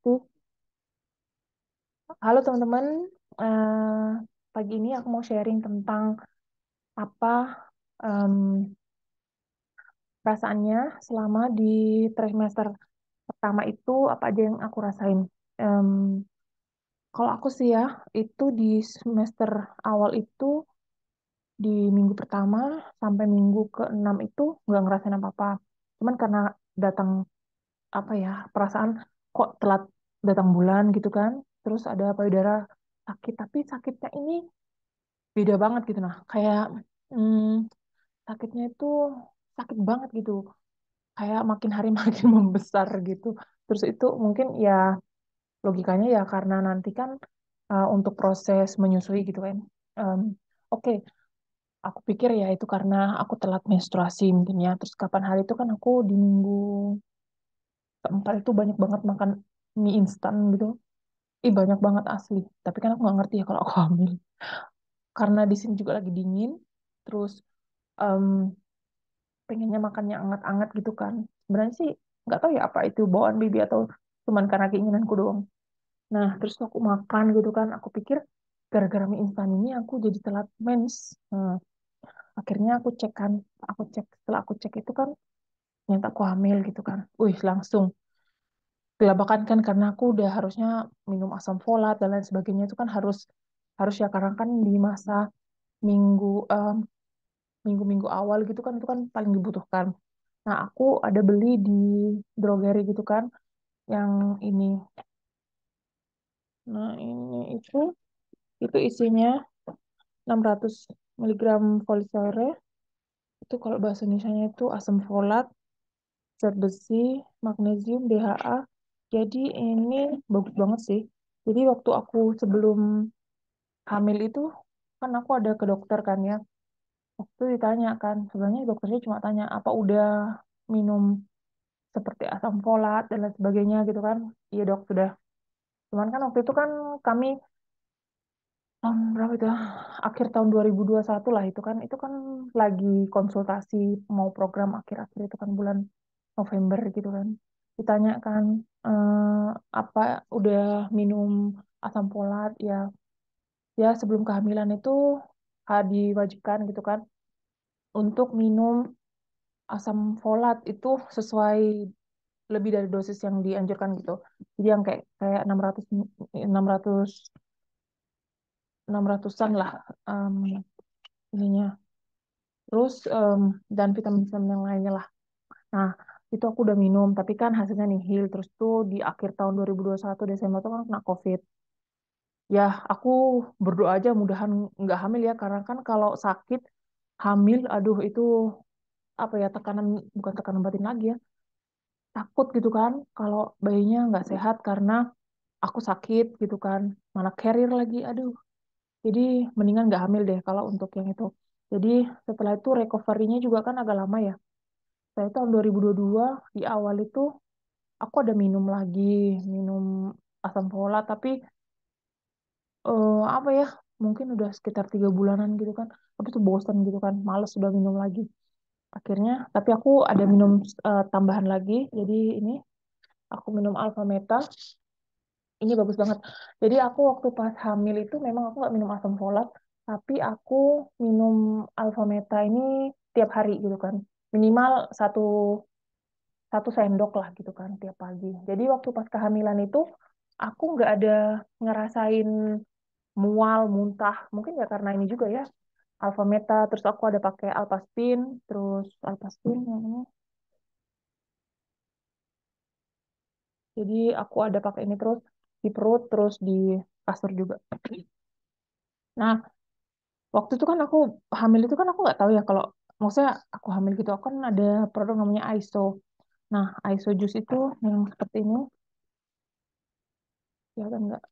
Tuh, halo teman-teman. Eh, Pagi ini aku mau sharing tentang apa em, perasaannya selama di trimester pertama itu apa aja yang aku rasain. Em, Kalau aku sih ya, itu di semester awal itu di minggu pertama sampai minggu ke-6 itu nggak ngerasain apa-apa. Cuman karena datang apa ya perasaan kok telat datang bulan gitu kan. Terus ada payudara sakit, tapi sakitnya ini beda banget gitu nah kayak hmm, sakitnya itu sakit banget gitu kayak makin hari makin membesar gitu. Terus itu mungkin ya logikanya ya karena nanti kan untuk proses menyusui gitu kan. Em, oke, aku pikir ya itu karena aku telat menstruasi mungkin ya. Terus kapan hari itu kan aku di minggu keempat itu banyak banget makan mie instan gitu. Ih, banyak banget asli, tapi kan aku nggak ngerti ya kalau aku hamil karena di sini juga lagi dingin. Terus em, pengennya makannya anget-anget gitu kan. Sebenarnya sih nggak tahu ya apa itu bawaan bibi atau cuman karena keinginanku doang. Nah, terus aku makan gitu kan. Aku pikir gara-gara mie instan ini aku jadi telat mens. Nah, akhirnya aku cek kan. Setelah aku cek itu kan ternyata aku hamil gitu kan. Wih, langsung gelabakan kan karena aku udah harusnya minum asam folat dan lain sebagainya itu kan harus harus ya karena kan di masa minggu minggu-minggu awal gitu kan itu kan paling dibutuhkan. Nah, aku ada beli di drogeri gitu kan, yang ini. Nah, ini itu isinya 600 miligram folisaure. Itu kalau bahasa Indonesianya itu asam folat, zat besi, magnesium, DHA. Jadi ini bagus banget sih. Jadi waktu aku sebelum hamil itu kan aku ada ke dokter kan ya. Waktu ditanya kan, sebenarnya dokternya cuma tanya apa udah minum seperti asam folat dan lain sebagainya gitu kan. Iya dok, sudah. Cuman kan waktu itu kan kami tahun berapa itu ya? Akhir tahun 2021 lah itu kan lagi konsultasi mau program akhir-akhir itu kan bulan November gitu kan. Ditanya kan apa udah minum asam folat ya. Ya sebelum kehamilan itu diwajibkan gitu kan untuk minum asam folat itu sesuai lebih dari dosis yang dianjurkan gitu. Jadi yang kayak kayak 600 600-an lah em, ininya. Terus dan vitamin-vitamin yang lainnya lah. Nah, itu aku udah minum, tapi kan hasilnya nihil. Terus tuh di akhir tahun 2021 Desember tuh kan kena COVID. Ya, aku berdoa aja mudahan nggak hamil ya, karena kan kalau sakit hamil, aduh itu apa ya tekanan bukan tekanan batin lagi ya, takut gitu kan kalau bayinya nggak sehat karena aku sakit gitu kan, mana carrier lagi, aduh. Jadi mendingan nggak hamil deh kalau untuk yang itu. Jadi setelah itu recovery-nya juga kan agak lama ya. Saya tahun 2022 di awal itu aku ada minum lagi, minum asam folat, tapi apa ya, mungkin udah sekitar 3 bulanan gitu kan. Tapi tuh bosan gitu kan, males sudah minum lagi. Akhirnya, tapi aku ada minum tambahan lagi. Jadi ini aku minum Alpha Meta. Ini bagus banget. Jadi aku waktu pas hamil itu memang aku nggak minum asam folat, tapi aku minum Alpha Meta ini tiap hari gitu kan. Minimal satu satu sendok lah gitu kan tiap pagi. Jadi waktu pas kehamilan itu aku nggak ada ngerasain mual, muntah. Mungkin ya karena ini juga ya Alpha Meta. Terus aku ada pakai Alpastin, terus Alpastin yang ini. Jadi aku ada pakai ini terus di perut, terus di kasur juga. Nah, waktu itu kan aku hamil itu kan aku nggak tahu ya kalau maksudnya aku hamil gitu aku kan ada produk namanya ISO. Nah, ISO jus itu yang seperti ini, kelihatan nggak?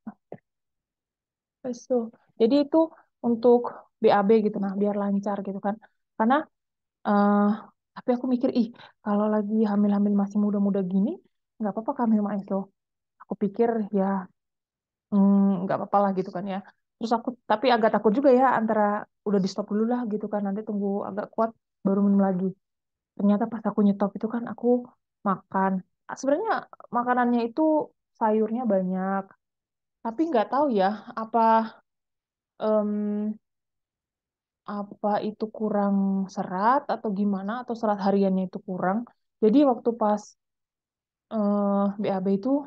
ISO. Jadi itu untuk BAB gitu, nah biar lancar gitu kan. Karena eh tapi aku mikir, ih kalau lagi hamil-hamil masih muda-muda gini, nggak apa-apa kami minum ISO. Aku pikir ya nggak apa-apa lah gitu kan ya. Terus aku tapi agak takut juga ya antara udah di stop dulu lah gitu kan nanti tunggu agak kuat baru minum lagi. Ternyata pas aku nyetop itu kan aku makan. Sebenarnya makanannya itu sayurnya banyak. Tapi nggak tahu ya, apa em, apa itu kurang serat atau gimana, atau serat hariannya itu kurang. Jadi waktu pas BAB itu,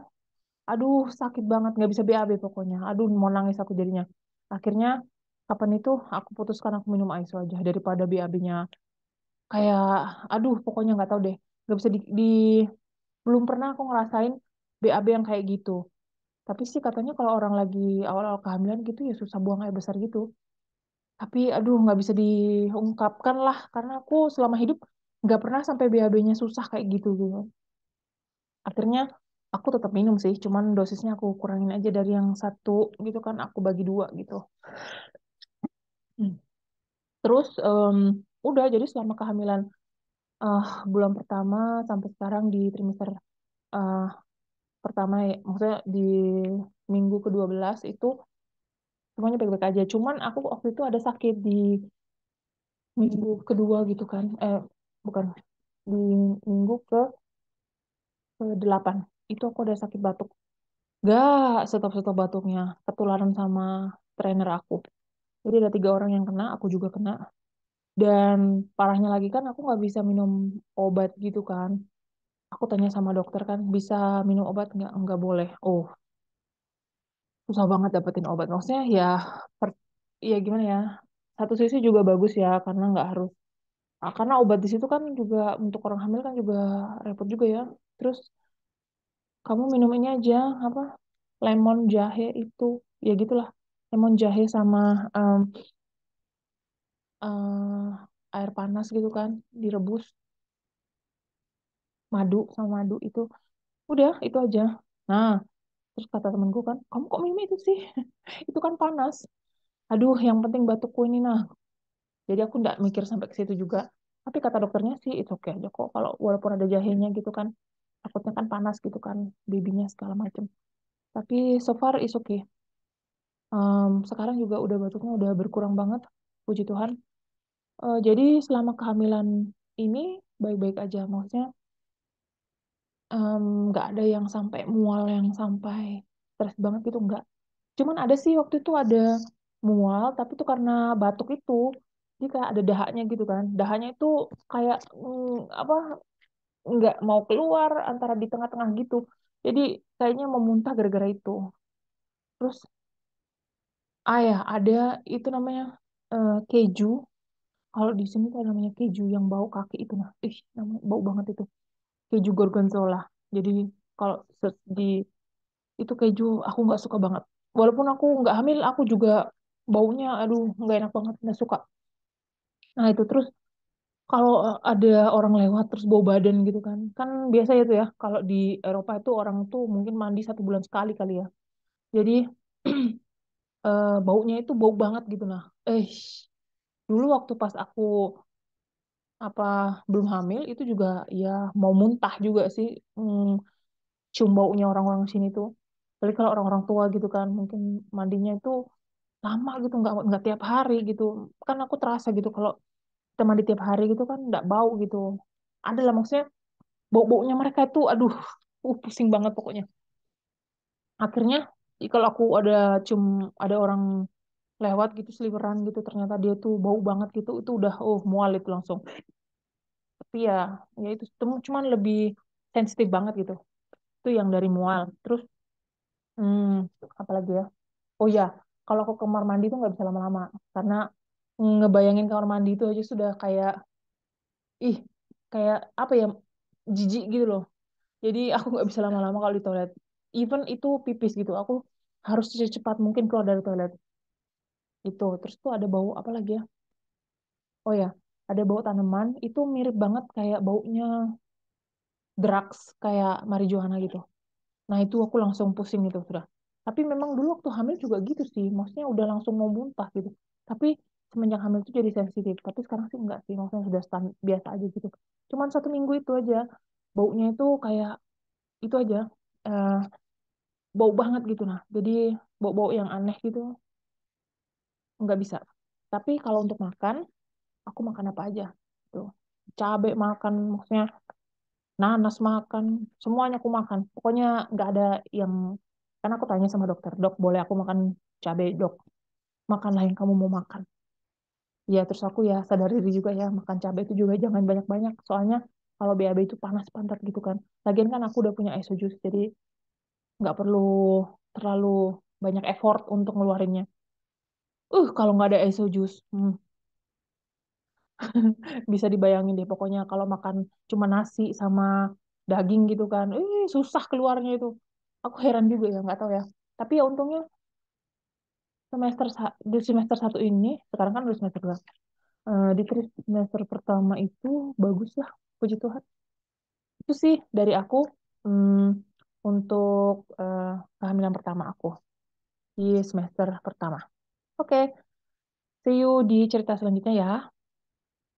aduh sakit banget, nggak bisa BAB pokoknya. Aduh mau nangis aku jadinya. Akhirnya kapan itu aku putuskan aku minum AISO aja daripada BAB-nya. Kayak, aduh pokoknya nggak tahu deh. Nggak bisa belum pernah aku ngerasain BAB yang kayak gitu. Tapi sih katanya kalau orang lagi awal-awal kehamilan gitu ya susah buang air besar gitu. Tapi aduh nggak bisa diungkapkan lah karena aku selama hidup nggak pernah sampai BAB-nya susah kayak gitu gitu. Akhirnya aku tetap minum sih, cuman dosisnya aku kurangin aja dari yang satu gitu kan, aku bagi dua gitu. Hmm. Terus udah jadi selama kehamilan eh, bulan pertama sampai sekarang di trimester eh, pertama ya, maksudnya di minggu ke-12 itu semuanya baik-baik aja. Cuman aku waktu itu ada sakit di minggu kedua gitu kan. Bukan, di minggu ke-8 itu aku ada sakit batuk. Gak stop-stop batuknya, ketularan sama trainer aku. Jadi ada 3 orang yang kena, aku juga kena. Dan parahnya lagi kan aku nggak bisa minum obat gitu kan. Aku tanya sama dokter kan, bisa minum obat nggak? Nggak boleh. Oh, susah banget dapetin obat. Maksudnya ya, ya gimana ya? Satu sisi juga bagus ya, karena nggak harus. Karena obat di situ kan juga untuk orang hamil kan juga repot juga ya. Terus kamu minum ini aja, apa? Lemon jahe itu, ya gitulah. Lemon jahe sama air panas gitu kan, direbus sama madu itu. Udah, itu aja. Nah, terus kata temenku kan, kamu kok minum itu sih? Itu kan panas. Aduh, yang penting batukku ini nah. Jadi aku nggak mikir sampai ke situ juga. Tapi kata dokternya sih, itu oke aja kok. Kalau walaupun ada jahenya gitu kan, takutnya kan panas gitu kan, babynya segala macam. Tapi so far is okay. Sekarang juga udah batuknya udah berkurang banget, puji Tuhan. Jadi selama kehamilan ini baik-baik aja. Maksudnya nggak ada yang sampai mual, yang sampai stres banget gitu, nggak. Cuman ada sih waktu itu ada mual, tapi itu karena batuk itu. Jadi kayak ada dahaknya gitu kan. Dahaknya itu kayak apa, nggak mau keluar antara di tengah-tengah gitu. Jadi kayaknya mau muntah gara-gara itu. Terus ya ada itu namanya keju. Kalau di sini tuh ada namanya keju yang bau kaki itu nah. Namanya bau banget itu. Keju gorgonzola. Jadi kalau di itu keju aku nggak suka banget. Walaupun aku nggak hamil, aku juga baunya, aduh nggak enak banget, nggak suka. Nah itu terus kalau ada orang lewat terus bau badan gitu kan, kan biasa itu ya. Kalau di Eropa itu orang tuh mungkin mandi 1 bulan sekali kali ya. Jadi baunya itu bau banget gitu nah. Eh dulu waktu pas aku apa belum hamil itu juga ya mau muntah juga sih. Cium baunya orang-orang sini tuh. Tapi kalau orang-orang tua gitu kan mungkin mandinya itu lama gitu, nggak tiap hari gitu. Kan aku terasa gitu kalau kita mandi tiap hari gitu kan nggak bau gitu. Ada lah maksudnya bau-baunya mereka itu aduh pusing banget pokoknya. Akhirnya kalau aku ada orang lewat gitu seliweran gitu ternyata dia tuh bau banget gitu, itu udah mual itu langsung. Tapi ya itu cuman lebih sensitif banget gitu. Itu yang dari mual. Terus apa lagi ya? Oh ya, kalau aku ke kamar mandi tuh nggak bisa lama-lama karena ngebayangin kamar mandi itu aja sudah kayak ih kayak apa ya, jijik gitu loh. Jadi aku nggak bisa lama-lama kalau di toilet. Even itu pipis gitu, aku harus secepat mungkin keluar dari toilet. Itu terus tuh ada bau apa lagi ya? Oh ya, ada bau tanaman itu mirip banget kayak baunya drugs, kayak marijuana gitu. Nah itu aku langsung pusing gitu sudah. Tapi memang dulu waktu hamil juga gitu sih, maksudnya udah langsung mau muntah gitu. Tapi semenjak hamil itu jadi sensitif. Tapi sekarang sih enggak sih, maksudnya sudah biasa aja gitu. Cuman 1 minggu itu aja, baunya itu kayak itu aja, eh, bau banget gitu nah. Jadi bau-bau yang aneh gitu, nggak bisa. Tapi kalau untuk makan, aku makan apa aja. Tuh, cabai makan, maksudnya nanas makan, semuanya aku makan. Pokoknya nggak ada yang, kan aku tanya sama dokter, dok boleh aku makan cabai, dok makanlah yang kamu mau makan. Ya terus aku ya sadar diri juga ya, makan cabai itu juga jangan banyak-banyak. Soalnya kalau BAB itu panas pantat gitu kan. Lagian kan aku udah punya esojus, jadi nggak perlu terlalu banyak effort untuk ngeluarinnya. Kalau nggak ada esojus, bisa dibayangin deh. Pokoknya kalau makan cuma nasi sama daging gitu kan, susah keluarnya itu. Aku heran juga ya, nggak tahu ya. Tapi ya untungnya di semester satu ini, sekarang kan udah semester dua. Di semester pertama itu bagus lah, puji Tuhan. Itu sih dari aku, hmm, untuk kehamilan pertama aku di semester pertama. Oke, see you di cerita selanjutnya ya.